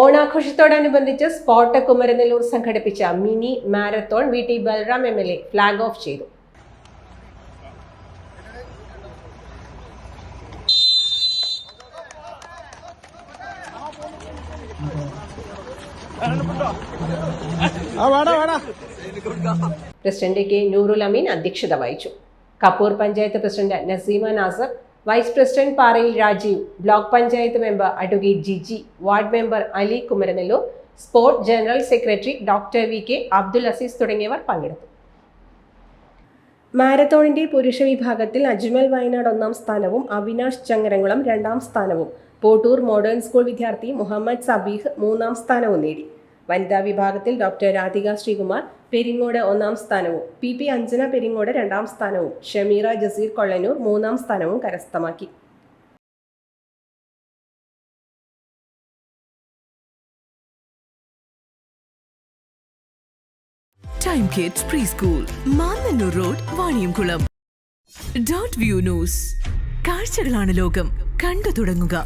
ഓണാഘോഷത്തോടനുബന്ധിച്ച് spot Kumaranellur സംഘടിപ്പിച്ച mini marathon VT Balram MLA flag off ചെയ്തു. President K Nurul Ameen അധ്യക്ഷത വഹിച്ചു. Kappur panchayat president Naseema Nasar, vice president Parayil Rajeev, block panchayat member advocate Jiji, ward member Ali Kumaranellur, sports general secretary doctor VK Abdul Azeez തുടങ്ങിയവർ പങ്കെടുത്തു. മാരത്തോണിന്റെ പുരുഷ വിഭാഗത്തിൽ അജ്മൽ വയനാട് 1ാം സ്ഥാനവും അവിനാഷ് ചങ്ങരംകുളം 2ാം സ്ഥാനവും പോട്ടൂർ മോഡേൺ സ്കൂൾ വിദ്യാർത്ഥി മുഹമ്മദ് സബീഹ് 3ാം സ്ഥാനവും നേടി. വനിതാ വിഭാഗത്തിൽ ഡോക്ടർ രാധിക ശ്രീകുമാർ പെരിങ്ങോട് 1ാം സ്ഥാനവും PP അഞ്ജന പെരിങ്ങോട് 2ാം സ്ഥാനവും ഷമീറ ജസീർ കൊള്ളനൂർ 3ാം സ്ഥാനവും കരസ്ഥമാക്കി. Time Kids Preschool, Mannannur road, Vaniyamkulam. Dot View News. കാഴ്ചകളാണ് ലോകം, കണ്ടു തുടങ്ങുക.